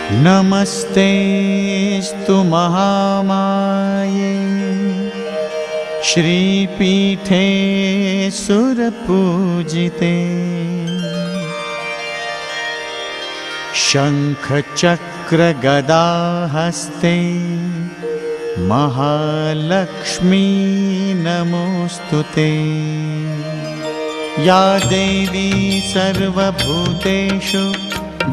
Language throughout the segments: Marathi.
नमस्तेस्तु महामाये श्रीपीठे सुरपूजिते शङ्खचक्रगदाहस्ते महालक्ष्मी नमोस्तुते। या देवी सर्वभूतेषु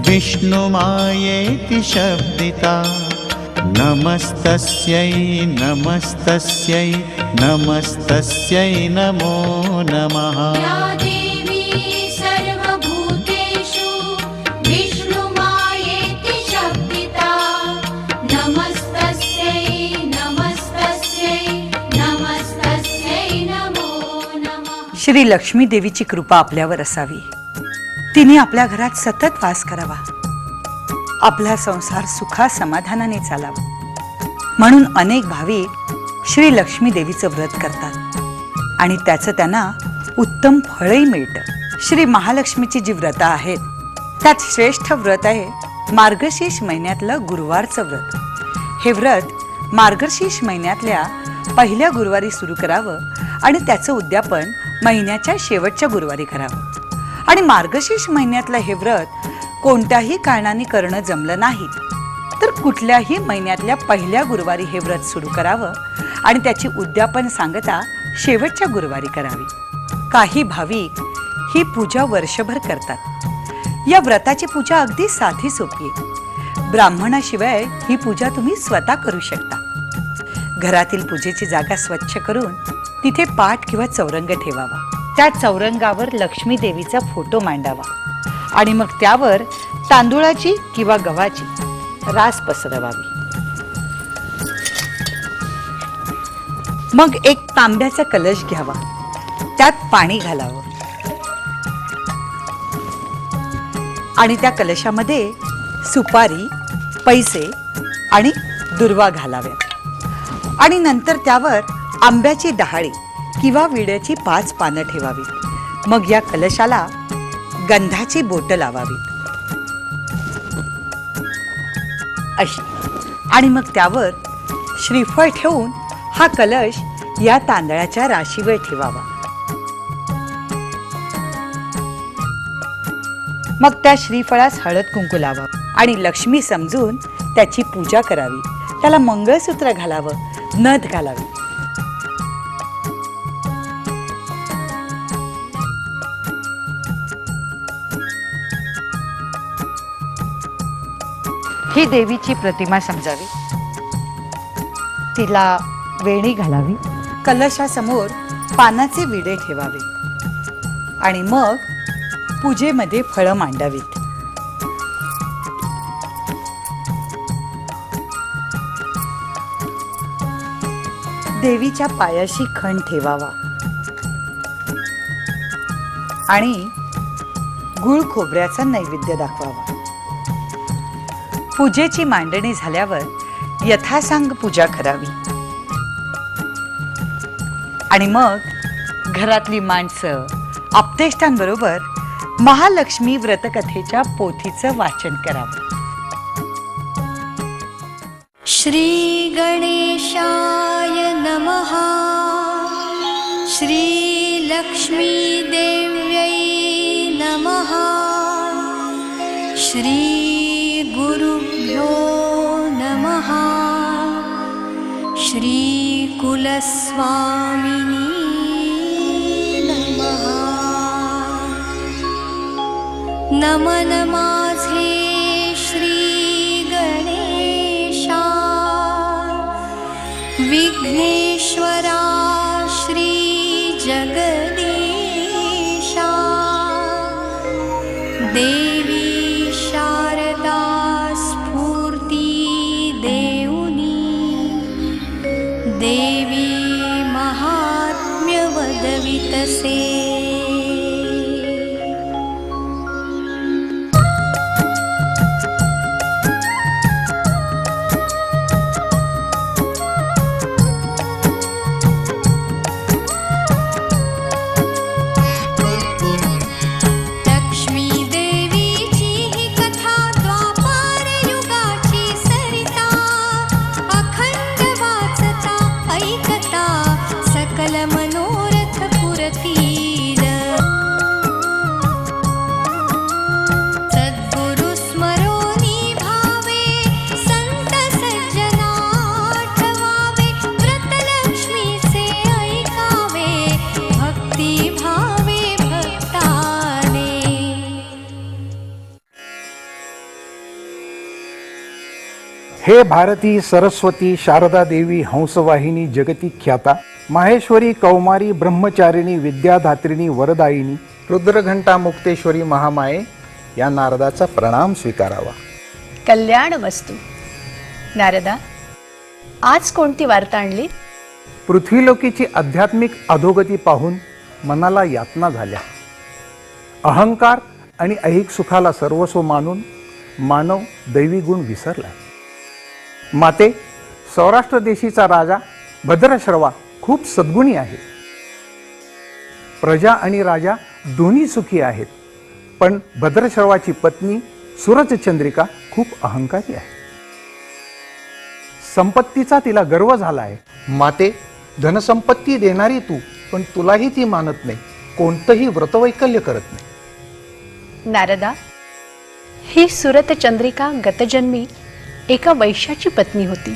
विष्णुमायेति शब्दिता नमस्तस्यै नमस्तस्यै नमस्तस्यै नमो नमः। या देवी सर्वभूतेषु विष्णुमायेति शब्दिता नमस्तस्यै नमस्तस्यै नमस्तस्यै नमो नमः। श्री लक्ष्मी देवीची कृपा आपल्यावर असावी, तिने आपल्या घरात सतत वास करावा, आपला संसार सुखा समाधानाने चालावा, म्हणून अनेक भाविक श्री लक्ष्मी देवीचं व्रत करतात आणि त्याचं त्यांना उत्तम फळही मिळतं। श्री महालक्ष्मीची जी व्रत आहेत त्यात श्रेष्ठ व्रत आहे मार्गशीर्ष महिन्यातलं गुरुवारचं व्रत। हे व्रत मार्गशीर्ष महिन्यातल्या पहिल्या गुरुवारी सुरू करावं आणि त्याचं उद्यापन महिन्याच्या शेवटच्या गुरुवारी करावं। आणि मार्गशीर्ष महिन्यातलं हे व्रत कोणत्याही कारणाने करणं जमलं नाही तर कुठल्याही महिन्यातल्या पहिल्या गुरुवारी हे व्रत सुरू करावं आणि त्याची उद्यापन सांगता शेवटच्या गुरुवारी करावी। काही भाविक ही पूजा वर्षभर करतात। या व्रताची पूजा अगदी साधी सोपी आहे। ब्राह्मणाशिवाय ही पूजा तुम्ही स्वतः करू शकता। घरातील पूजेची जागा स्वच्छ करून तिथे पाट किंवा चौरंग ठेवावा। त्या चौरंगावर लक्ष्मी देवीचा फोटो मांडावा आणि मग त्यावर तांदूळाची किंवा गव्हाची रास पसरवावी। मग एक तांब्याचा कलश घ्यावा, त्यात पाणी घालावं आणि त्या कलशामध्ये सुपारी, पैसे आणि दुर्वा घालाव्यात आणि नंतर त्यावर आंब्याची डहाळी किंवा विड्याची 5 पानं ठेवावी। मग या कलशाला गंधाची बोटं लावावी अशी, आणि मग त्यावर श्रीफळ ठेवून हा कलश या तांदळाच्या राशीवर ठेवावा। मग त्या श्रीफळास हळद कुंकू लावावं आणि लक्ष्मी समजून त्याची पूजा करावी। त्याला मंगळसूत्र घालावं, नथ घालावी। ही देवीची प्रतिमा समजावी, तिला वेणी घालावी, कलशासमोर पानाचे विडे ठेवावे आणि मग पूजेमध्ये फळं मांडावीत। देवीच्या पायाशी खण ठेवावा आणि गुळ खोबऱ्याचा नैवेद्य दाखवावा। पूजेची मांडणी झाल्यावर यथासांग पूजा करावी आणि मग घरातली माणसं आप्तेष्टांबरोबर महालक्ष्मी व्रतकथेच्या पोथीचं वाचन करावं। श्री गणेशाय नमः। श्री लक्ष्मी देव्यै नमः। श्री गुरुभ्यो नमः। श्री कुलस्वामिनी नमः। नमन माझे श्री गणेशा। विघ्नेश्वरा श्री जगदीशा। देवी शारदा स्फूर्ती देऊनी। देवी महात्म्य वदवितसे। लक्ष्मी देवीची ही कथा द्वापार युगात हे भारती सरस्वती शारदा देवी हंसवाहिनी जगती ख्याता माहेश्वरी कौमारी ब्रह्मचारिणी विद्याधात्रिणी वरदायिनी रुद्रघंटा मुक्तेश्वरी महामाये या नारदाचा प्रणाम स्वीकारावा. कल्याण वस्तू. नारदा, आज कोणती वार्ता आणली? पृथ्वीलोकीची आध्यात्मिक अधोगती पाहून मनाला यातना झाल्या. अहंकार आणि ऐहिक सुखाला सर्वस्व मानून मानव दैवी गुण विसरलाय. माते, सौराष्ट्र देशीचा राजा भद्रश्रवा खूप सद्गुणी आहे. प्रजा आणि राजा दोन्ही सुखी आहेत, पण भद्रश्रवाची पत्नी सुरजचंद्रिका खूप अहंकारी आहे. संपत्तीचा तिला गर्व झाला आहे. माते, धनसंपत्ती देणारी तू, पण तुलाही ती मानत नाही, कोणतंही व्रतवैकल्य करत नाही. नारदा, ही सुरतचंद्रिका गतजन्मी एका वैश्याची पत्नी होती.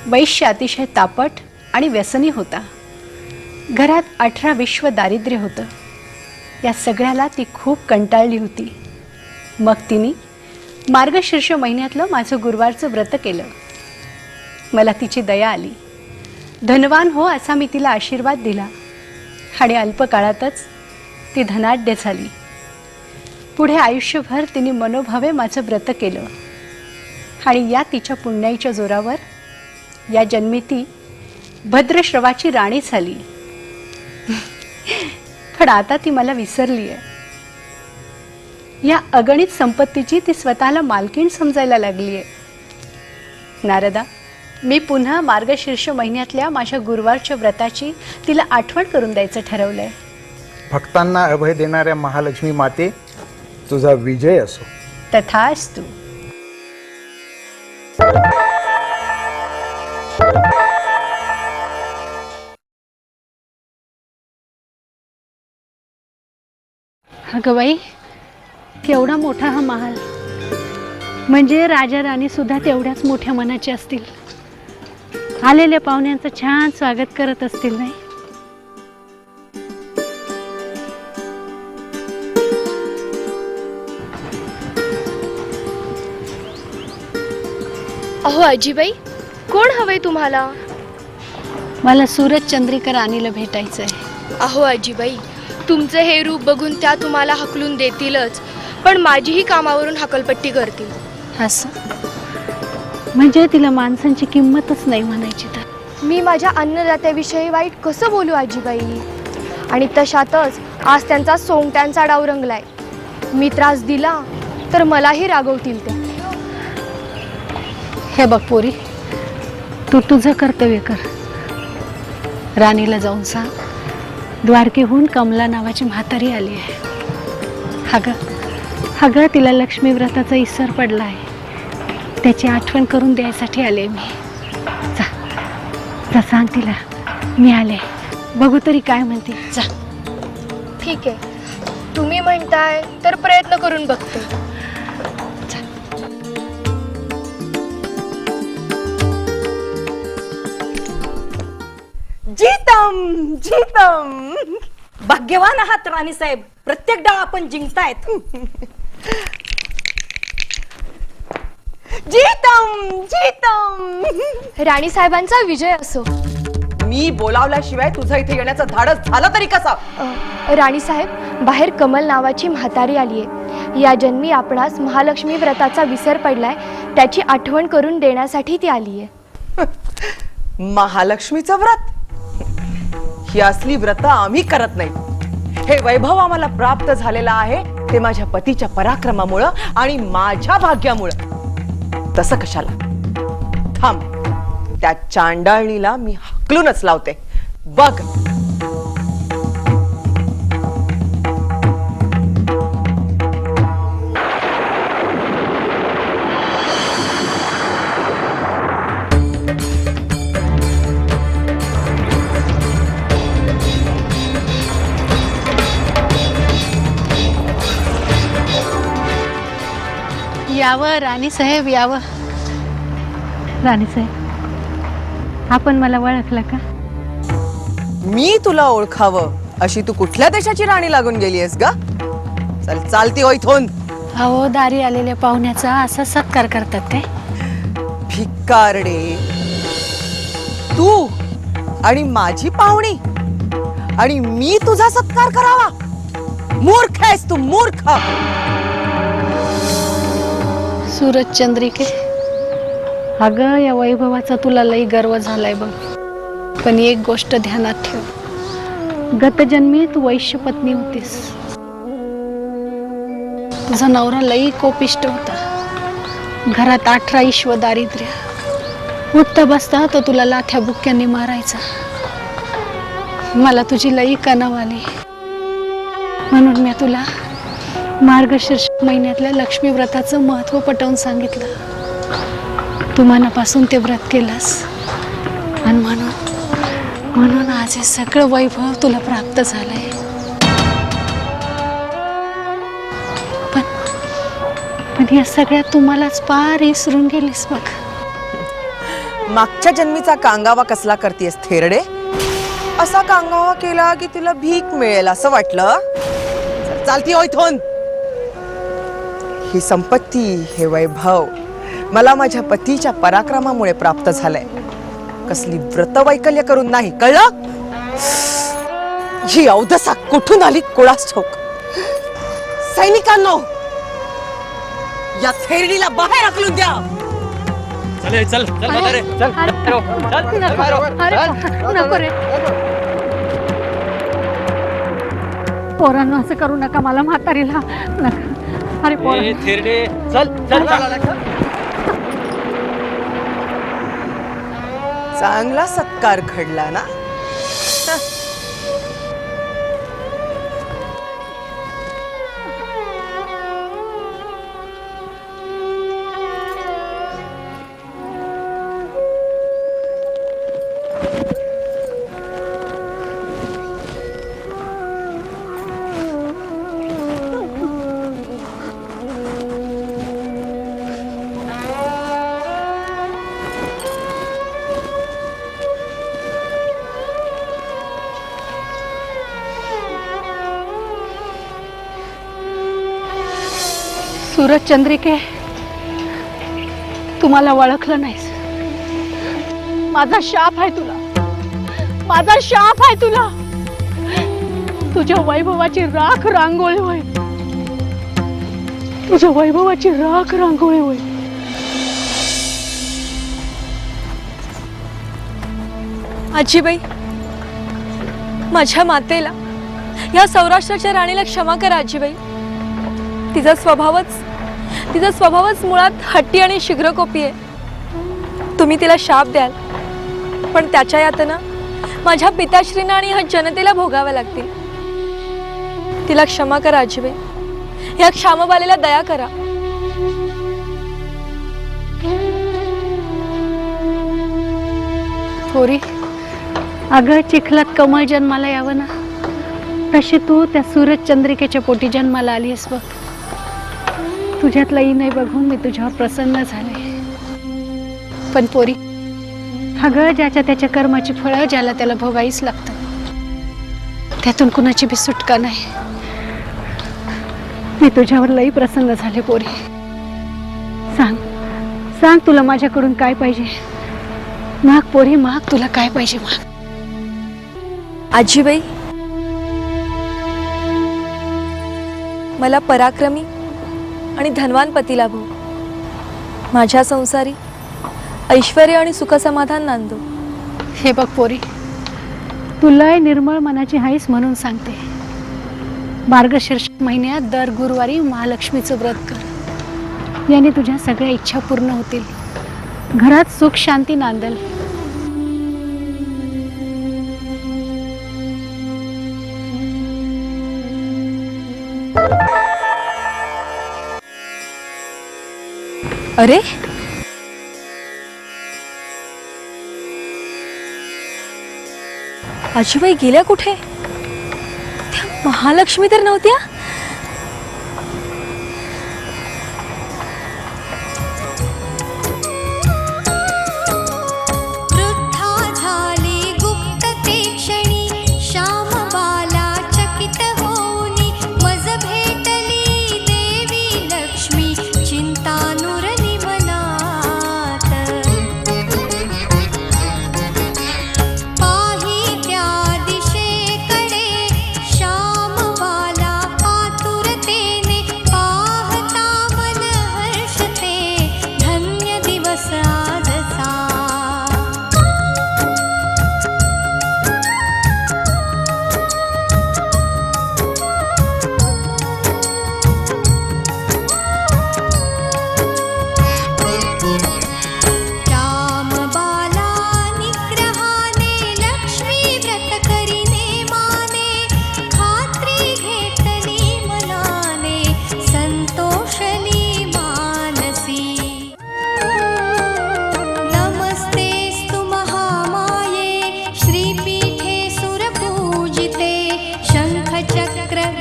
वैश्य अतिशय तापट आणि व्यसनी होता. घरात 18 विश्व दारिद्र्य होतं. या सगळ्याला ती खूप कंटाळली होती. मग तिने मार्गशीर्ष महिन्यातलं माझं गुरुवारचं व्रत केलं. मला तिची दया आली. धनवान हो असा मी तिला आशीर्वाद दिला आणि अल्पकाळातच ती धनाढ्य झाली. पुढे आयुष्यभर तिने मनोभावे माझं व्रत केलं आणि या तिच्या पुण्याईच्या जोरावर या जन्मी ती भद्रश्रवाची राणी झाली. पण आता ती मला विसरली आहे. या अगणित संपत्तीची ती स्वतःला मालकीण समजायला लागली आहे. नारदा, मी पुन्हा मार्गशीर्ष महिन्यातल्या माझ्या गुरुवारच्या व्रताची तिला आठवण करून द्यायचं ठरवलंय. भक्तांना अभय देणाऱ्या महालक्ष्मी माते, तुझा विजय असो. तथास्तु. अगं बाई, केवढा मोठा हा महाल. म्हणजे राजा राणी सुद्धा तेवढ्याच मोठ्या मनाचे असतील. आलेल्या पाहुण्यांचं छान स्वागत करत असतील नाही? अहो आजीबाई, कोण हवंय तुम्हाला? मला सूरजचंद्रिका राणीला भेटायचंय. अहो आजीबाई, तुमचं हे रूप बघून त्या तुम्हाला हकलून देतीलच, पण माझीही कामावरून हकलपट्टी करतील. असं म्हणजे तिला माणसांची किंमतच नाही म्हणायची तर? मी माझ्या अन्नदात्याविषयी वाईट कसं बोलू आजीबाई? आणि तशातच आज त्यांचा सोंगट्यांचा डाव रंगलाय. मी त्रास दिला तर मलाही रागवतील त्या. हे बघ पोरी, तू तुझं कर्तव्य कर. राणीला जाऊन सांग, द्वारकेहून कमला नावाची म्हातारी आली आहे. अगं तिला लक्ष्मी व्रताचा इसर पडला आहे. त्याची आठवण करून द्यायसाठी आले मी. जा सांग तिला मी आले. बघू तरी काय म्हणते. जा. ठीक आहे, तुम्ही म्हणताय तर प्रयत्न करून बघते. जीतम जीतम. भाग्यवान आहात राणी साहेब, प्रत्येक डाव आपण जिंकतायत. जीतम जीतम. राणी साहेबांचा विजय असो. मी बोलावल्याशिवाय तुझं इथे येण्याचं धाडस झालं तरी कसं? राणी साहेब, बाहेर कमल नावाची म्हातारी आलीये. या जन्मी आपणास महालक्ष्मी व्रताचा विसर पडलाय, त्याची आठवण करून देण्यासाठी ती आलीये. महालक्ष्मीचं व्रत? ही असली व्रत आम्ही करत नाही. हे वैभव आम्हाला प्राप्त झालेलं आहे ते माझ्या पतीच्या पराक्रमामुळं आणि माझ्या भाग्यामुळं. तसं कशाला? थांब, त्या चांडाळणीला मी हकलूनच लावते. बघ. यावं राणीसाहेब, यावं. राणीसाहेब, आपण मला ओळखलं का? मी तुला ओळखावं अशी तू कुठल्या देशाची राणी लागून गेलीयस ग? चल चालती हो इथून. अहो, दारी आलेल्या पाहुण्याचा असा सत्कार करतात काय? भिकारडे, तू आणि माझी पाहुणी आणि मी तुझा सत्कार करावा? मूर्ख आहेस तू, मूर्ख. सूरज चंद्रिके, अगं या वैभवाचा तुला लई गर्व झालाय बघ. पण एक गोष्ट ध्यानात ठेव, गतजन्मी तू वैश्य पत्नी होतीस. तुझा नवरा लई कोपिष्ट होता. घरात 18 ईश्व दारिद्र्य. उठता बसता तो तुला लाथ्या बुक्क्यांनी मारायचा. मला तुझी लई कणव आली, म्हणून मी तुला मार्गशीर्ष महिन्यातल्या लक्ष्मी व्रताचं महत्त्व पटवून सांगितलं. तू मनापासून ते व्रत केलंस आणि म्हणून आज हे सगळं वैभव तुला प्राप्त झालंय. पण या सगळ्यात तुम्हालाच पार विसरून गेलीस बघ. मागच्या जन्मीचा कांगावा कसला करतेस थेरडे? असा कांगावा केला की तुला भीक मिळेल असं वाटलं? चालती हो इथून. ही संपत्ती, हे वैभव मला माझ्या पतीच्या पराक्रमामुळे प्राप्त झालंय. कसली व्रतवैकल्य करून नाही, कळलं? ही अवदसा कुठून आली कोणास ठाऊक. सैनिकांनो, या थेरडीला बाहेर हाकलून द्या. चल म्हातारे, चल नको रे पोरांनो, असं करू नका. मला म्हातारीला नका. अरे पोरा, थेरडे, चल. चांगला सत्कार घडला ना? सूरज चंद्रिके, तुम्हाला ओळखलं नाहीस. माझा शाप आहे तुला, माझा शाप आहे तुला. तुझ्या वैभवाची राख रांगोळी होय, तुझ्या वैभवाची राख रांगोळी होय. आजीबाई, माझ्या मातेला, या सौराष्ट्राच्या राणीला क्षमा करा आजीबाई. तिचा स्वभावच मुळात हट्टी आणि शीघ्रकोपी आहे. तुम्ही तिला शाप द्याल, पण त्याच्या यातना माझ्या पिताश्रींना आणि ह्या जनतेला भोगाव्या लागतील. तिला क्षमा करा आजीबाई. या क्षामबालेला दया करा. थोरी, अगं चिखलात कमळ जन्माला यावं ना, तशी तू त्या सूरज चंद्रिकेच्या पोटी जन्माला आलीस बघ. तुझ्यातला नाही बघून मी तुझ्यावर प्रसन्न झाले. पण पोरी, अगं ज्याच्या त्याच्या कर्माची फळं ज्याला त्याला भोगावीच लागतं. त्यातून कुणाची बी सुटका नाही. मी तुझ्यावर लई प्रसन्न झाले पोरी. सांग तुला माझ्याकडून काय पाहिजे. माग पोरी, माग. तुला काय पाहिजे माग. आजीबाई, मला पराक्रमी आणि धनवान पती लाभो. माझ्या संसारी ऐश्वर्य आणि सुखसमाधान नांदो. हे बघ पोरी, तू लय निर्मळ मनाची हाईस म्हणून सांगते. मार्गशीर्ष महिन्यात दर गुरुवारी महालक्ष्मीचं व्रत कर. याने तुझ्या सगळ्या इच्छा पूर्ण होतील. घरात सुख शांती नांदल. अरे, आजीबाई गेल्या कुठे? त्या महालक्ष्मी तर नव्हत्या. वृद्धा झाली गुप्त ते क्षणी, श्यामबाला चकित होऊनी, मज भेटली देवी लक्ष्मी, चिंता नुरली मनात.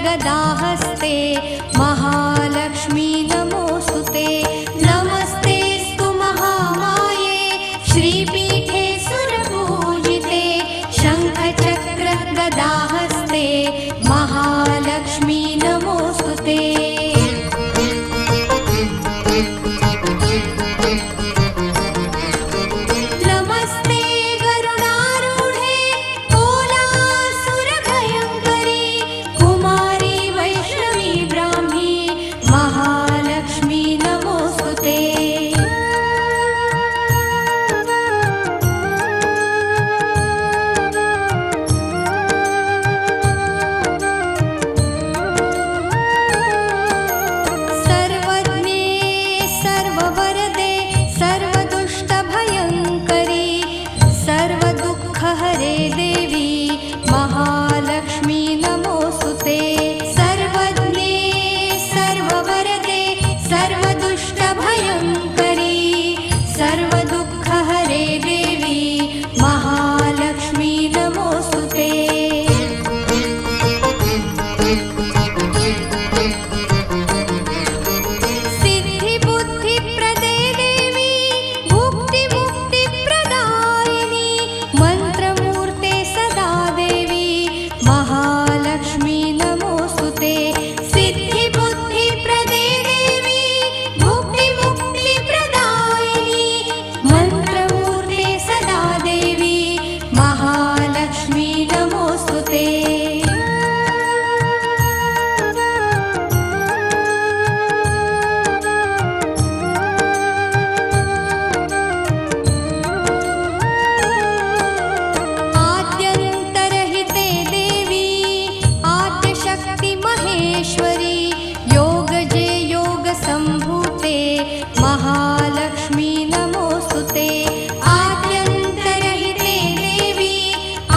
गदाहस्ते महालक्ष्मी नमोस्तुते नमस्तेस्तु महामाये श्रीपीठे सुरपूजिते शङ्खचक्र गदाहस्ते महालक्ष्मी नमोस्तुते नमस्ते गरुडारूढे कोलासुरभयङ्करी कुमारी वैष्णवी ब्राह्मी महालक्ष्मी नमोस्तुते सर्वज्ञे सर्ववरदे सर्वदुष्टभयङ्करी सर्वदुःखहरे देवी महालक्ष्मी नमोस्तुते सर्वज्ञे सर्ववरदे सर्वदुष्टभयङ्करी सर्वदुःखहरे देवी महालक्ष्मी नमोस्तुते सिद्धिबुद्धिप्रदे देवी भुक्तिमुक्तिप्रदायिनी मन्त्रमूर्ते सदा देवी महालक्ष्मी नमोस्तुते सिद्धिबुद्धिप्रदे देवी भुक्तिमुक्तिप्रदायिनी मन्त्रमूर्ते सदा देवी महालक्ष्मी नमोस्तुते आद्यन्तरहिते देवी आद्यशक्ति महेश्वरी योगजे योगसम्भूते महालक्ष्मी नमोस्तुते आद्यन्तरहिते देवी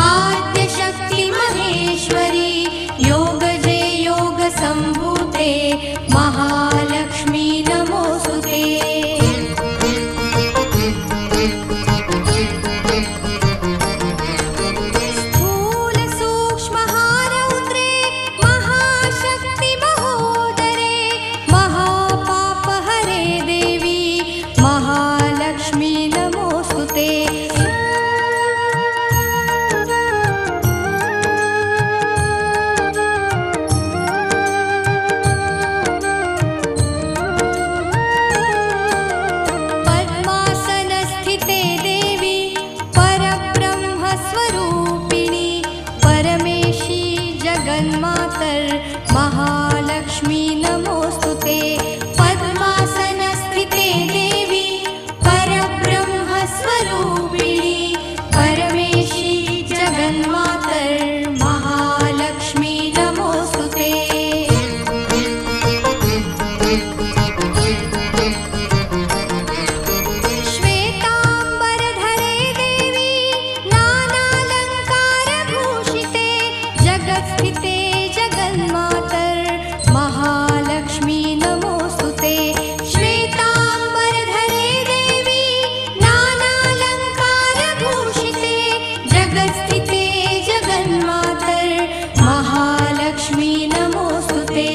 आद्यशक्ति महेश्वरी योगजे योगसम्भूते महालक्ष्मी नमोस्तुते स्थूल सूक्ष्महारौद्रे महाशक्ति महोदरे महापापहरे देवी महालक्ष्मी नमोस्तुते पद्मासनस्थिते देवी परब्रह्मस्वरूपिणी परमेशी जगन्मातर् महालक्ष्मी नमोस्तुते पद्मासनस्थिते देवी परब्रह्मस्वरूपिणी परमेशी जगन्मातर् महालक्ष्मी नमोस्तुते श्वेताम्बरधरे देवी नानालङ्कारभूषिते जगत्स्थिते जगन्मातर् महालक्ष्मी नमोस्तुते श्वेताम्बरधरे देवी नानालङ्कारभूषिते जगत्स्थिते जगन्मातर् महालक्ष्मी नमोस्तुते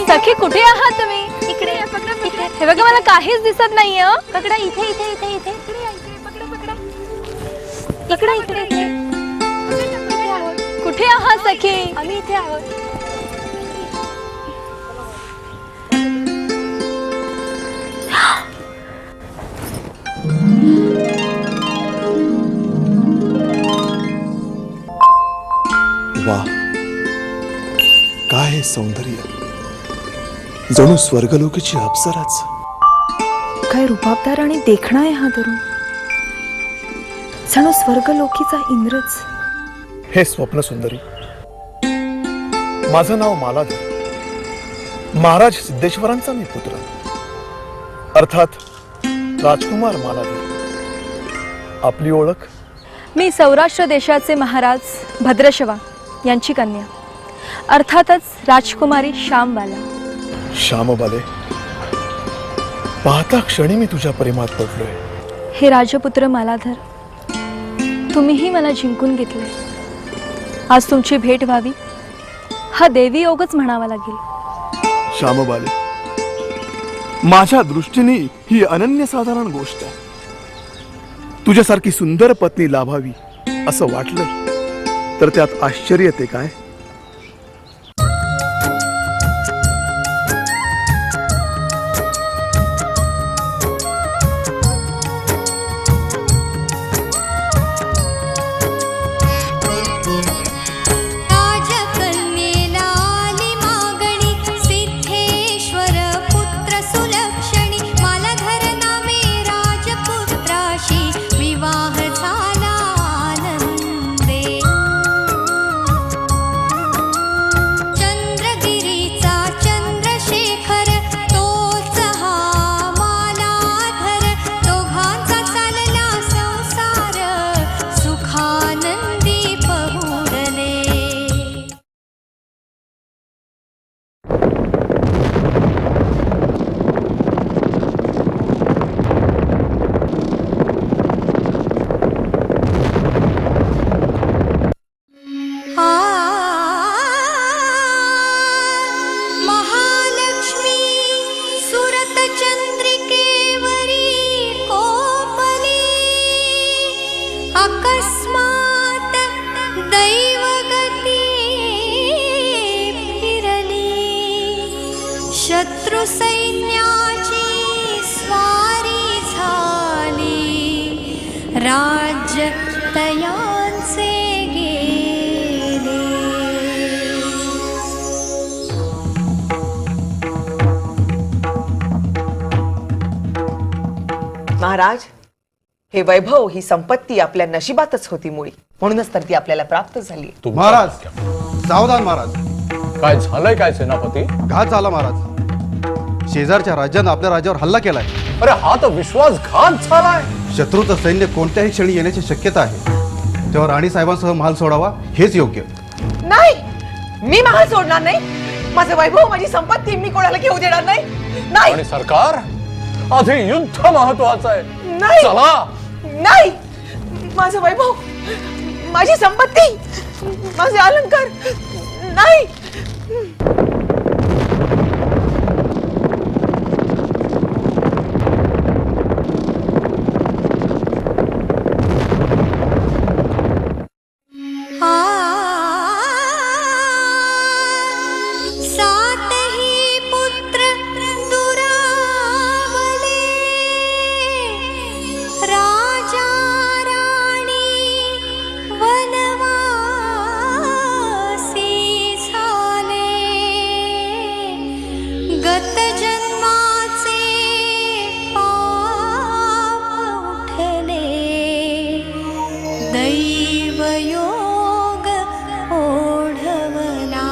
सखी कुठे आहात तुम्ही? इकडे हे बघा मला काहीच दिसत नाहीये. पकडा इथे इथे इथे इथे इकडे इकडे कुठे आहात सखी? आम्ही इथे आहोत. सौंदर्य जणू स्वर्गलोकीची अप्सराच. काय रुबाबदार आणि देखणा आहे हा तरुण, जणू स्वर्गलोकीचा इंद्रच. हे स्वप्न सुंदरी, माझं नाव मालाधर, महाराज सिद्धेश्वरांचा मी पुत्र, अर्थात राजकुमार मालाधर. आपली ओळख? मी सौराष्ट्र देशाचे महाराज भद्रशवा यांची कन्या, अर्थातच राजकुमारी श्यामबाला. श्यामबाले, पाहता क्षणी मी तुझ्या प्रेमात पडलोय. हे राजपुत्र मालाधर, तुम्हीही मला जिंकून घेतले. आज तुमची भेट व्हावी हा देवी योगच म्हणावा लागेल. श्यामबाले, माझ्या दृष्टीने ही अनन्यसाधारण गोष्ट आहे. तुझ्यासारखी सुंदर पत्नी लाभावी असं वाटलं तर त्यात आश्चर्य ते काय? राजकन्येला आली मागणी, सिद्धेश्वर पुत्र सुलक्षणी. मालाधर नामे राजपुत्राशी विवाह झाला आनंदे. चंद्रगिरीचा चंद्रशेखर तोच हा मालाधर. दोघांचा चालला संसार सुखानंदी पहुडले. महालक्ष्मी सुरत चंद्रिकेवरी कोपली. अकस्मात दैवगती फिरली. शत्रु सैन्याची स्वारी झाली. राज्य तयांचे गेले. महाराज, हे वैभव, ही संपत्ती आपल्या नशिबातच होती मुळी, म्हणूनच तर ती आपल्याला प्राप्त झाली. महाराज सावधान महाराज. काय झालंय काय सेनापती? घात झाला महाराज. शेजारच्या राज्यानं आपल्या राज्यावर हल्ला केलाय. अरे हा तर विश्वासघात झालाय. शत्रूचं सैन्य कोणत्याही क्षणी येण्याची शक्यता आहे. तेव्हा राणी साहेबांसह महाल सोडावा हेच योग्य. नाही, मी महाल सोडणार नाही. माझं वैभव, माझी संपत्ती मी कोणाला घेऊ देणार नाही. नाही आणि सरकार, आधी युद्ध महत्वाचं आहे. नाही. चला. नाही, माझं वैभव, माझी संपत्ती, माझे अलंकार नाही. सातही पुत्र दुरावले. राजा राणी वनवासी झाले. गत जन्माचे पाप उठले. दैवयोग ओढवला.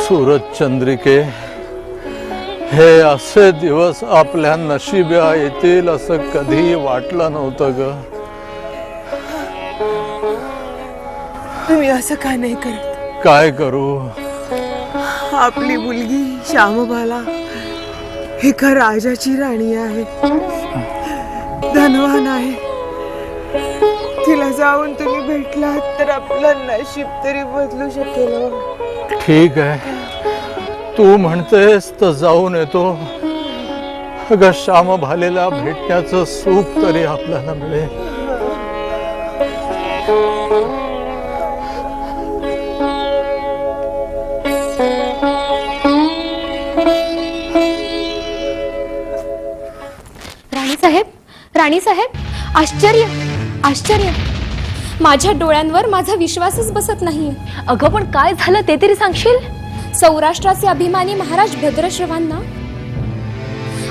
सूरज चंद्रिके, हे असे दिवस आपल्या नशिबा येतील असं कधी वाटलं नव्हतं ग. तुम्ही असं का नाही करत? काय करू? आपली मुलगी श्यामबाला एका राजाची राणी आहे. धनवान आहे. तिला जाऊन तुम्ही भेटलात तर आपलं नशीब तरी बदलू शकेल हो. ठीक आहे, तू म्हणतेस तर जाऊन येतो. अगं श्याम भालेला भेटण्याचं सुख तरी आपल्याला मिळेल. राणीसाहेब, आश्चर्य आश्चर्य, माझ्या डोळ्यांवर माझा विश्वासच बसत नाही. अगं पण काय झालं ते तरी सांगशील? सौराष्ट्राचे अभिमानी महाराज भद्रश्रवांना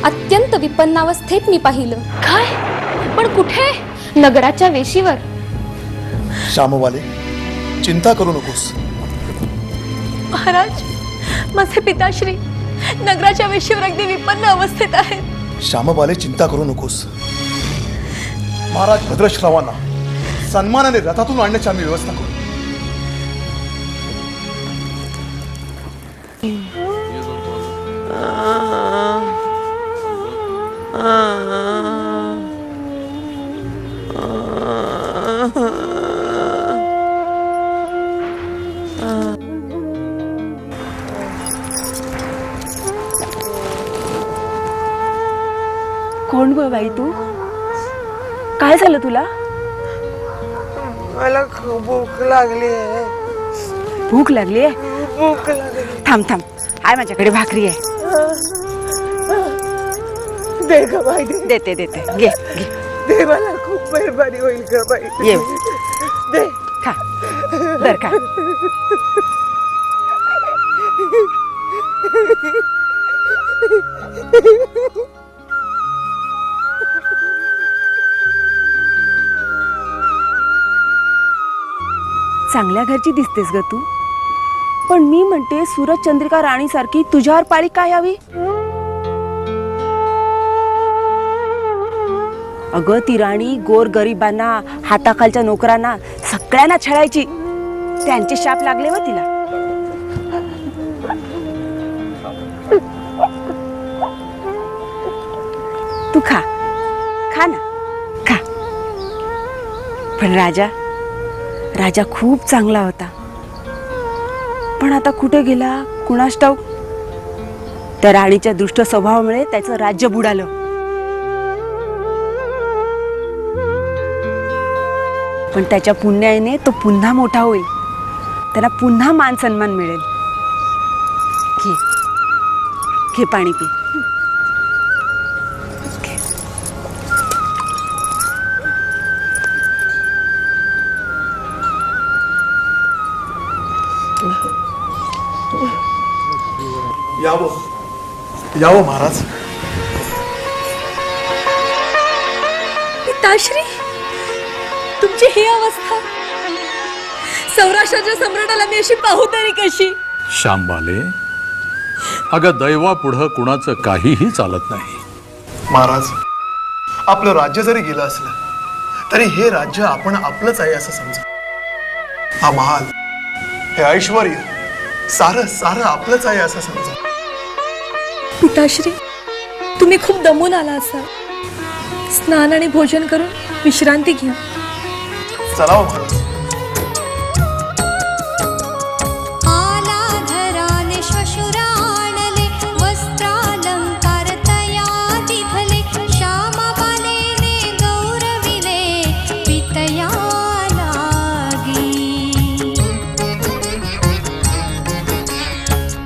अत्यंत विपन्नावस्थेत मी पाहिलं. काय? पण कुठे? नगराच्या वेशीवर. श्यामवाले, चिंता करू नकोस. महाराज, माझे पिताश्री नगराच्या वेशीवर अगदी विपन्न अवस्थेत आहेत. श्यामवाले, चिंता करू नकोस. महाराज भद्रश्रवांना सन्मानाने रथातून आणण्याची आम्ही व्यवस्था करू. कोण गो बाई तू? काय झालं तुला? मला खूप भूक लागली आहे. भूक लागली आहे? भूक लागली. थांब थांब, आहे माझ्याकडे भाकरी आहे. दे ग बाई, दे. देते देते, घे घे. दे, मला खूप मेहरबानी होईल ग बाई. ये दे. खा, दर खा. चांगल्या घरची दिसतेस ग तू, पण मी म्हणते सूरज चंद्रिका राणी सारखी तुझ्यावर पाळी काय यावी? अगं ती राणी गोर गरिबांना, हाताखालच्या नोकरांना सगळ्यांना छळायची. त्यांचे शाप लागले व तिला. तू खा, खा ना, खा. पण राजा खूप चांगला होता. पण आता कुठे गेला कुणास ठाऊक. त्या राणीच्या दुष्ट स्वभावामुळे त्याचं राज्य बुडालं. पण त्याच्या पुण्याने तो पुन्हा मोठा होईल. त्याला पुन्हा मान सन्मान मिळेल. घे, घे पाणी पी. यावं महाराज. पिताश्री, तुमची ही अवस्था, सौराष्ट्राच्या सम्राटाला मी अशी पाहू तरी कशी? श्यामबाले, अगं दैवा पुढं कुणाचं काहीही चालत नाही. महाराज, आपलं राज्य जरी गेलं असलं तरी हे राज्य आपण आपलंच आहे असं समजा. हा महाल, हे ऐश्वर्य सारं आपलंच आहे असं समजा. पिताश्री, तुम्ही खूप दमून आला असाल. स्नान आणि भोजन करून विश्रांती घ्या. चला महाराज. आलाधराने श्वशुर आणले, वस्त्रालंकार तया दिधले, श्यामबालेने गौरविले पितया लागी.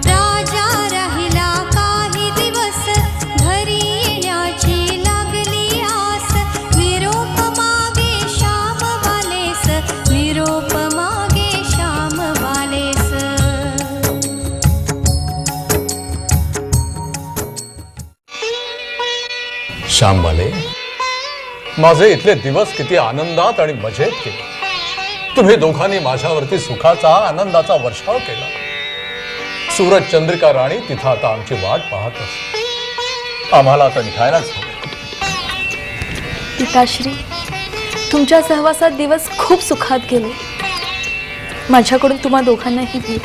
राजा राहिला काही दिवस, घरी येण्याची लागली आस. निरोप मागे श्यामबालेस, निरोप मागे श्यामबालेस. श्यामबाले, माझे इथले दिवस किती आनंदात आणि मजेत गेले. तुम्ही दोघांनी माझ्यावरती सुखाचा आनंदाचा वर्षाव केला. सूरज चंद्रिका राणी तिथं आता आमची वाट पाहत असते. आम्हाला आता निघायलाच हवं. पिताश्री, तुमच्या सहवासात दिवस खूप सुखात गेले. माझ्याकडून तुम्हा दोघांनाही भेट.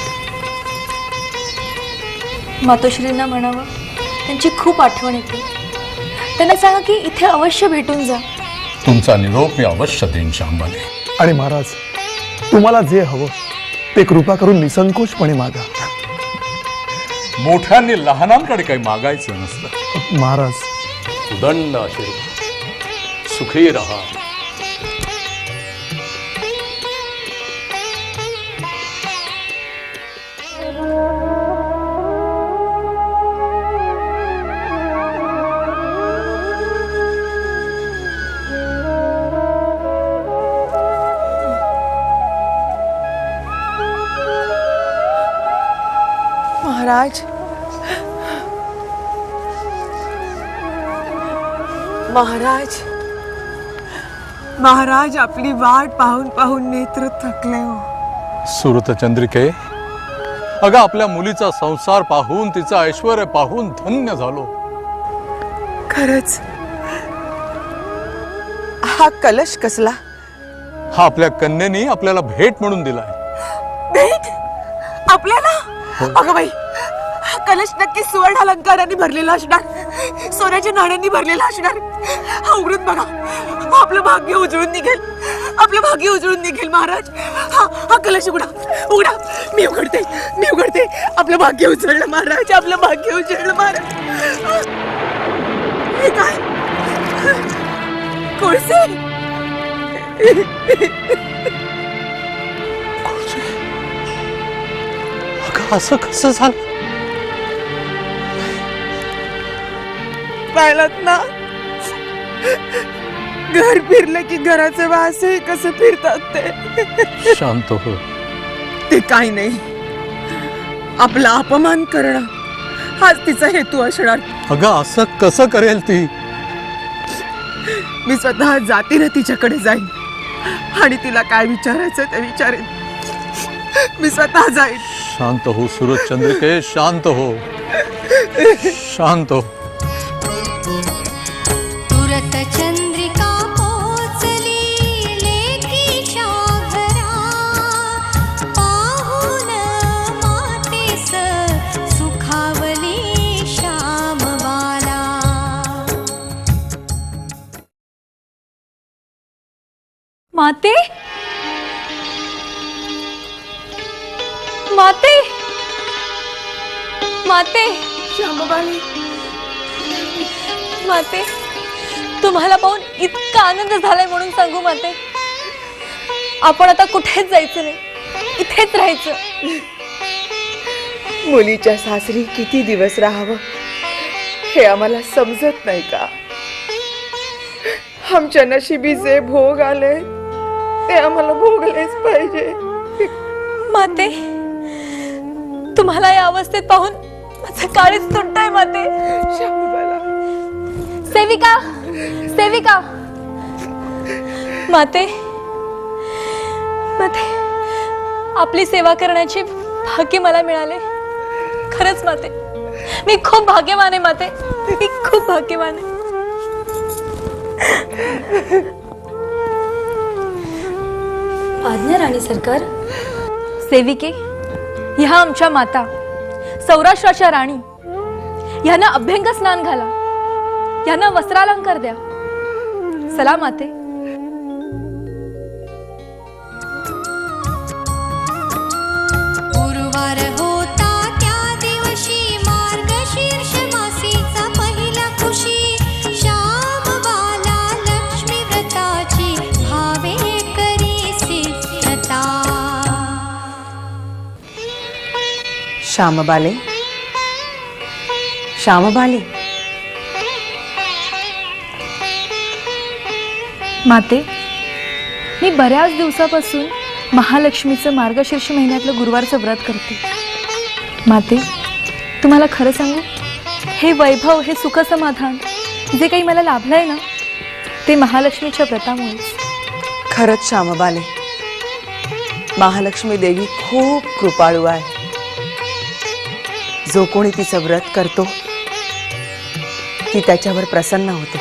मातोश्रींना म्हणावं, त्यांची खूप आठवण येते. त्यांना सांगा की इथे अवश्य भेटून जा. तुमचा निरोप मी अवश्य देईन श्यामबाले. आणि महाराज, तुम्हाला जे हवं ते कृपा करून निसंकोचपणे मागा. मोठ्यांनी लहानांकडे काही मागायचं नसतं. महाराज, उदंड आशीर्वाद. सुखी रहा. महाराज, महाराज, महाराज, आपली वाट पाहून पाहून नेत्र थकले हो. सुरतचंद्रिके, अगं आपल्या मुलीचा संसार पाहून, तिचं ऐश्वर्य पाहून धन्य झालो. खरंच हा कलश कसला? हा आपल्या कन्येनी आपल्याला भेट म्हणून दिलाय. भेट आपल्याला? अगं बाई, हा कलश नक्की सुवर्ण अलंकारांनी भरलेला असणार, सोन्याच्या नाण्यांनी भरलेला असणार. हा उघडून बघा, आपलं भाग्य उजळून निघेल, आपलं भाग्य उजळून निघेल. महाराज, हा कलश उघडा, उघडा. मी उघडते. आपलं भाग्य उजळलं महाराज, आपलं भाग्य उजळलं महाराज. हे काय? कोळसे? असं कसं झालं? पाहिलात ना, घर फिरलं की घराचे वासही कसं फिरतात ते. शांत हो. ते काही नाही, आपला अपमान करणं हाच तिचा हेतू असणार. अगं असं कसं करेल ती? मी स्वतः जातीनं तिच्याकडे जाईन आणि तिला काय विचारायचं ते विचारेन. मी स्वतः जाईन. शांत हो सुरतचंद्रिके, शांत हो, शांत हो. तुरत चंद्रिका पोचली लेकीच्या घरा, पाहून मातेस सुखावली श्यामबाला. माते, माते, माते, श्यामबाई, माते, तुम्हाला पाहून इतका आनंद झालाय म्हणून सांगू माते. आपण आता कुठेच जायचं नाही, इथेच राहायचं. मुलीच्या सासरी किती दिवस राहावं हे आम्हाला समजत नाही का? आमच्या नशिबी जे भोग आले ते आम्हाला भोगलेच पाहिजे. माते, तुम्हाला या अवस्थेत पाहून माझं काळीच तुटतंय माते. श्यामबाला, सेविका, सेविका. माते, माते, आपली सेवा करण्याची भाग्य मला मिळाले. खरंच माते, मी खूप भाग्यवान आहे माते, मी खूप भाग्यवान आहे. आज्ञा राणी सरकार. सेविके, ह्या आमच्या माता, सौराष्ट्राच्या राणी. ह्यांना अभ्यंग स्नान घाला, ह्यांना वस्त्रालंकार द्या. चला माते. गुरुवार होता त्या दिवशी, मार्गशीर्ष मासीचा पहिला खुशी. श्यामबाला लक्ष्मी व्रताची भावे करी सिद्धता. श्यामबाले, श्यामबाले. माते, मी बऱ्याच दिवसापासून महालक्ष्मीचं मार्गशीर्ष महिन्यातलं गुरुवारचं व्रत करते. माते, तुम्हाला खरं सांगू, हे वैभव, हे सुखसमाधान जे काही मला लाभलंय ना, ते महालक्ष्मीच्या व्रतामुळेच. खरंच श्यामबाले, महालक्ष्मी देवी खूप कृपाळू आहे. जो कोणी तिचं व्रत करतो ती त्याच्यावर प्रसन्न होते.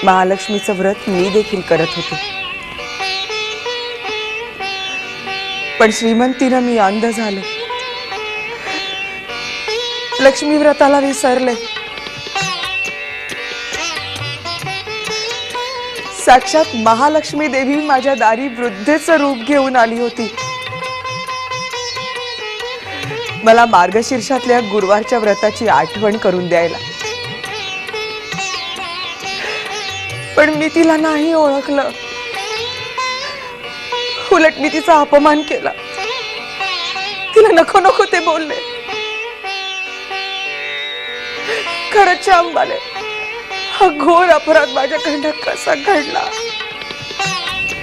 महालक्ष्मीचं व्रत मी देखील करत होते, पण श्रीमंतीनं मी अंध झाले. लक्ष्मी व्रताला विसरले. साक्षात महालक्ष्मी देवी माझ्या दारी वृद्धेचं रूप घेऊन आली होती. मला मार्गशीर्षातल्या गुरुवारच्या व्रताची आठवण करून द्यायला. पण मी तिला नाही ओळखलं. उलट मी तिचा अपमान केला. तिला नको नको ते बोलले. खरंच श्यामबाले, हा घोर अपराध माझ्याकडनं कसा घडला?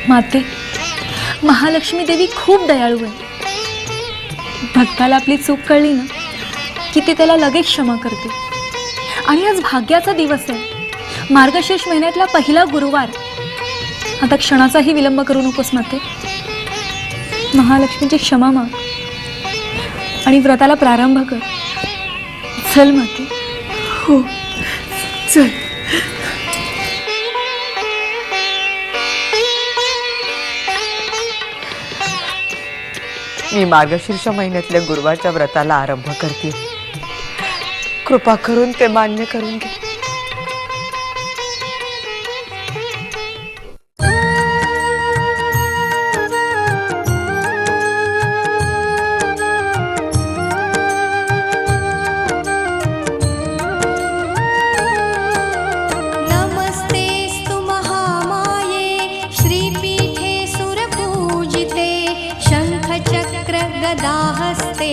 माते, महालक्ष्मी देवी खूप दयाळू आहे. भक्ताला आपली चूक कळली ना की ती त्याला लगेच क्षमा करते. आणि आज भाग्याचा दिवस आहे, मार्गशीर्ष महिन्यातला पहिला गुरुवार. आता क्षणाचाही विलंब करू नकोस माते. महालक्ष्मीची क्षमा माग आणि व्रताला प्रारंभ कर. चल माते. हो, चल. मी मार्गशीर्ष महिन्यातल्या गुरुवारच्या व्रताला आरंभ करते. कृपा करून ते मान्य करून घे. नमस्तेस्तु महामाये श्रीपीठे सुरपूजिते शंखचक्र गदाहस्ते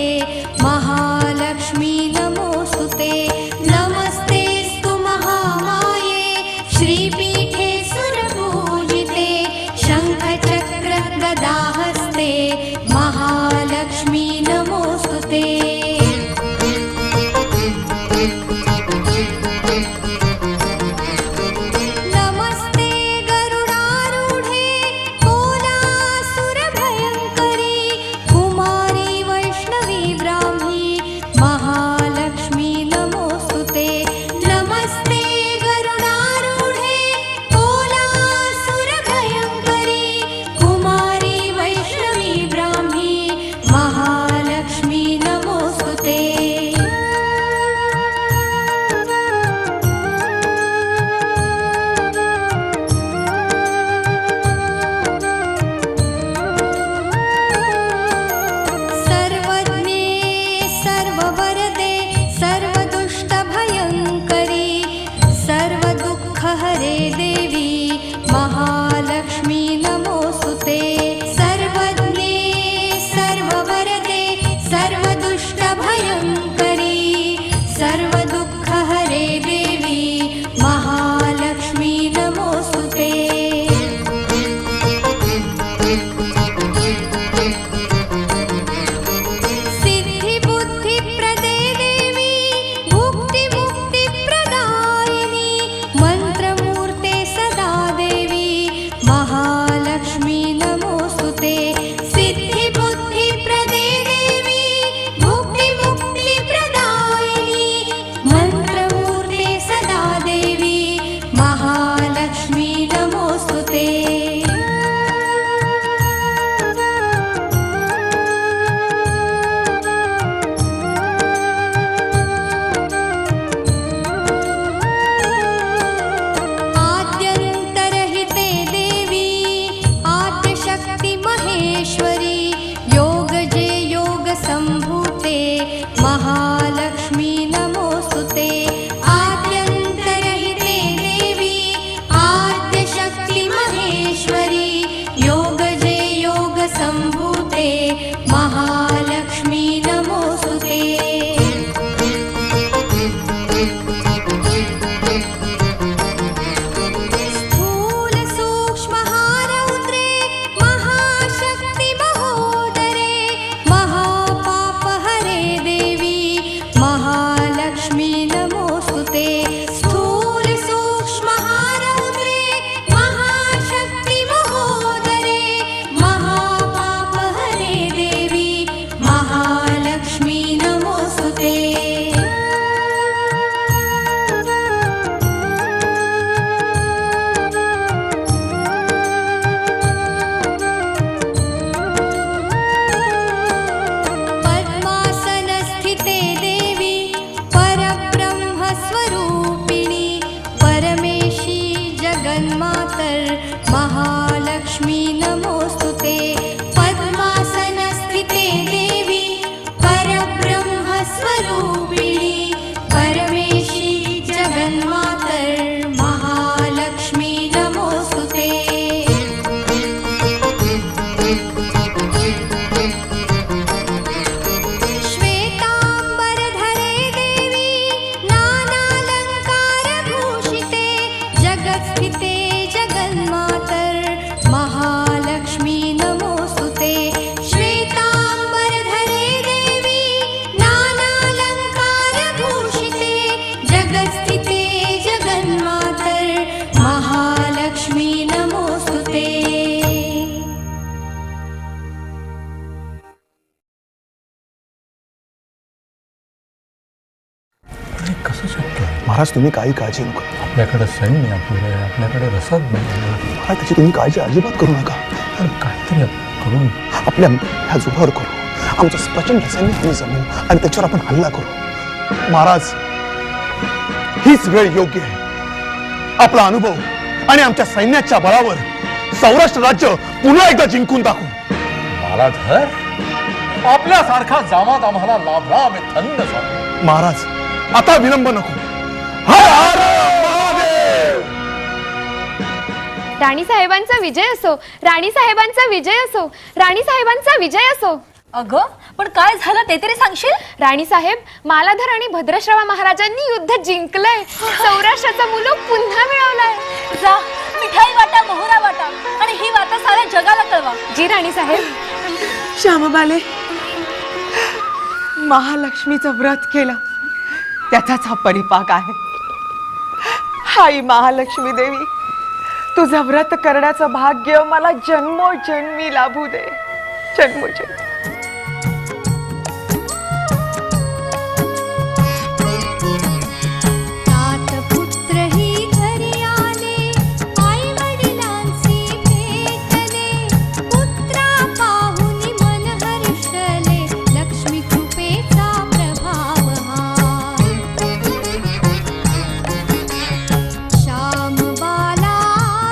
महालक्ष्मी नमोस्तुते. नमस्तेस्तु महामाये श्रीपीठे सुरपूजिते शंखचक्र गदाहस्ते महालक्ष्मी नमोस्तुते. नमस्ते गरुडारूढे कोलासुरभयङ्करी कुमारी वैष्णवी ब्राह्मी महाराज तुम्ही काही काळजी नको. आपल्याकडे सैन्य अपुरे आहे, आपल्याकडे रसद नाही. महाराज त्याची तुम्ही काळजी अजिबात करू नका. तर काहीतरी करून आपल्या ह्या जुभावर करू, आमचं प्रचंड सैन्य तुम्ही जमवू आणि त्याच्यावर आपण हल्ला करू. महाराज हीच वेळ योग्य आहे. आपला अनुभव आणि आमच्या सैन्याच्या बळावर सौराष्ट्र राज्य पुन्हा एकदा जिंकून दाखवू. मालाधर, आपल्यासारखा जामात आम्हाला लाभला, आम्ही थंड झालो. महाराज आता विलंब नको. हर हर महादेव. राणी साहेबांचा विजय असो, राणी साहेबांचा विजय असो, राणी साहेबांचा विजय असो. अगं पण काय झालं ते तरी सांगशील? राणी साहेब, मालाधर आणि भद्रश्रवा महाराजांनी युद्ध जिंकलंय. सौराष्ट्राचा मुलूक पुन्हा मिळवलाय. जा मिठाई वाटा, मोहरा वाटा आणि ही वाटा साऱ्या जगाला कळवा. जी राणी साहेब. श्यामबाले, महालक्ष्मीचं व्रत केलं त्याचाच हा परिपाक आहे. हाई महालक्ष्मी देवी, तुझं व्रत करण्याचं भाग्य मला जन्मोजन्मी लाभू दे. जन्मोजन्मी. तात पुत्रही घरी आले, आई वडिलांची भेटले, पुत्रा पाहुनी मन हर्षले, लक्ष्मी कृपेचा प्रभाव हा. श्याम बाला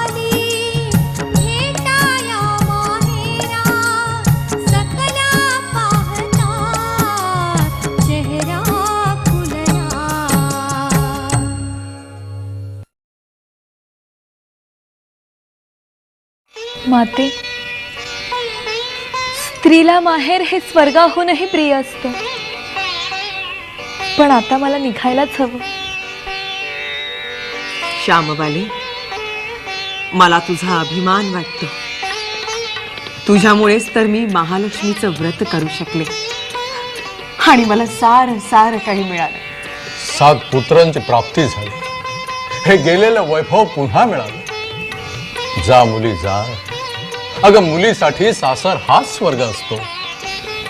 आली भेटाया माहेरा, सकला पाहता चेहरा खुलला. माते, स्त्रीला माहेर हे स्वर्गाहूनही प्रिय असतं, पण आता मला निघायलाच हवं. श्यामबाले, मला तुझा अभिमान वाटतो. तुझ्यामुळेच तर मी महालक्ष्मीचं व्रत करू शकले आणि मला सारं सारं काही मिळालं. 7 पुत्रांची प्राप्ती झाली, हे गेलेलं वैभव पुन्हा मिळालं. जा मुली जा. अगं मुलीसाठी सासर हाच स्वर्ग असतो.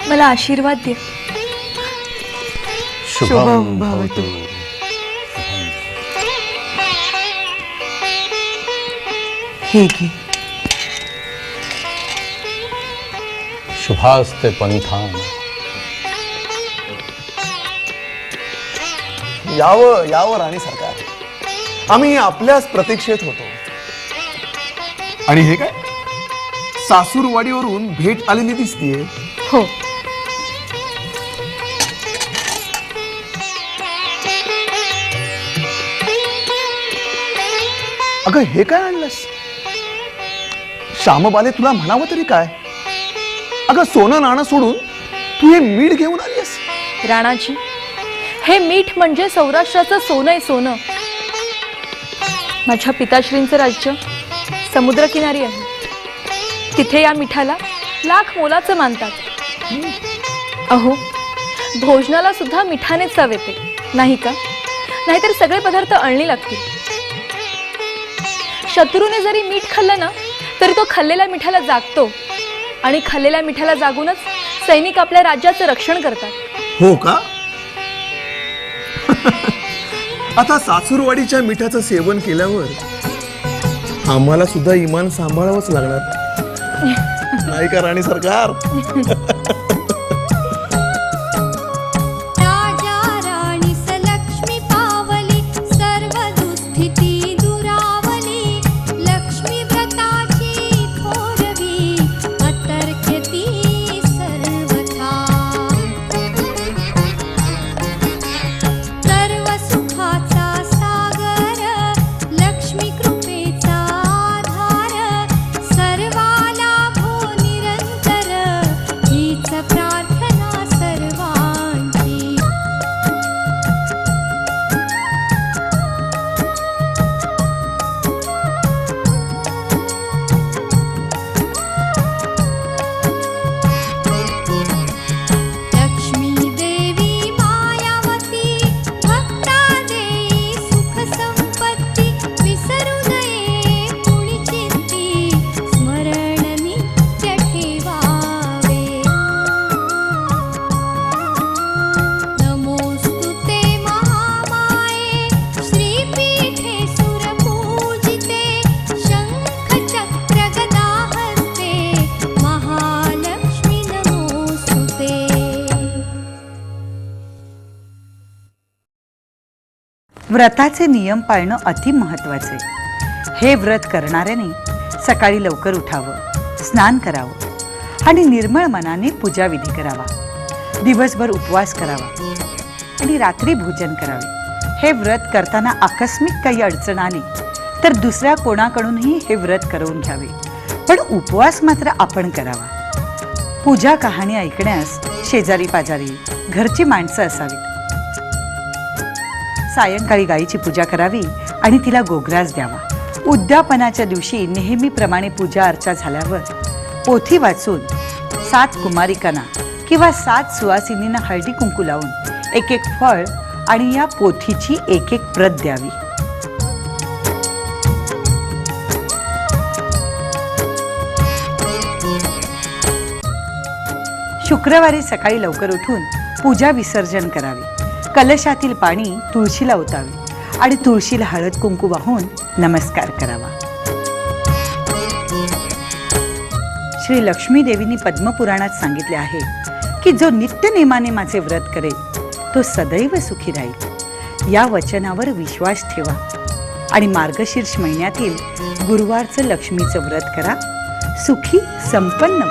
मला आशीर्वाद दे. शुभम भवतु. हे घे. शुभास्ते पंथान. यावं यावं राणी सरकार, आम्ही आपल्याच प्रतीक्षेत होतो. आणि हे काय, सासूरवाडीवरून भेट आलेली दिसतीये. हो, अगं हे काय आणलंस? श्यामबाले, तुला म्हणावं तरी काय? अगं सोनं नाणं सोडून तू हे मीठ घेऊन आलीस. राणाजी, हे मीठ म्हणजे सौराष्ट्राचं सोनं आहे, सोनं. माझ्या पिताश्रींचं राज्य समुद्रकिनारी आहे. तिथे या मिठाला लाख मोलाचं मानतात. अहो, भोजनाला सुद्धा मिठाने चव येते, नाही का? नाहीतर सगळे पदार्थ अळणी लागतील. शत्रूने जरी मीठ खाल्लं ना, तरी तो खाल्लेल्या मिठाला जागतो आणि खाल्लेल्या मिठाला जागूनच सैनिक आपल्या राज्याचं रक्षण करतात. हो का? आता सासूरवाडीच्या मिठाचं सेवन केल्यावर आम्हाला सुद्धा इमान सांभाळावंच लागणार, नाही का राणी सरकार? राजा राणीस लक्ष्मी पावली, सर्व दुस्थिती दुरावली, लक्ष्मी व्रताची थोरवी, अतर्क्यती सर्वथा. सर्व सुखाचा सागर, लक्ष्मी कृपेचा आधार, सर्वाला भो निरंतर हीच व्रताचे नियम पाळणं अति महत्वाचे. हे व्रत करणाऱ्याने सकाळी लवकर उठावं, स्नान करावं आणि निर्मळ मनाने पूजाविधी करावा. दिवसभर उपवास करावा आणि रात्री भोजन करावे. हे व्रत करताना आकस्मिक काही अडचण आली तर दुसऱ्या कोणाकडूनही हे व्रत करवून घ्यावे, पण उपवास मात्र आपण करावा. पूजा कहाणी ऐकण्यास शेजारी पाजारी घरची माणसं असावीत. सायंकाळी गायीची पूजा करावी आणि तिला गोग्रास द्यावा. उद्यापनाच्या दिवशी नेहमीप्रमाणे पूजा अर्चा झाल्यावर पोथी वाचून 7 कुमारिकांना किंवा 7 सुवासिनींना हळदी कुंकू लावून एक एक फळ आणि या पोथीची एक एक प्रत द्यावी. शुक्रवारी सकाळी लवकर उठून पूजा विसर्जन करावे. कलशातील पाणी तुळशीला ओतावे आणि तुळशीला हळद कुंकू वाहून नमस्कार करावा. श्री लक्ष्मी देवींनी पद्मपुराणात सांगितले आहे की जो नित्य नेमाने माझे व्रत करेल तो सदैव सुखी राहील. या वचनावर विश्वास ठेवा आणि मार्गशीर्ष महिन्यातील गुरुवारचं लक्ष्मीचं व्रत करा. सुखी संपन्न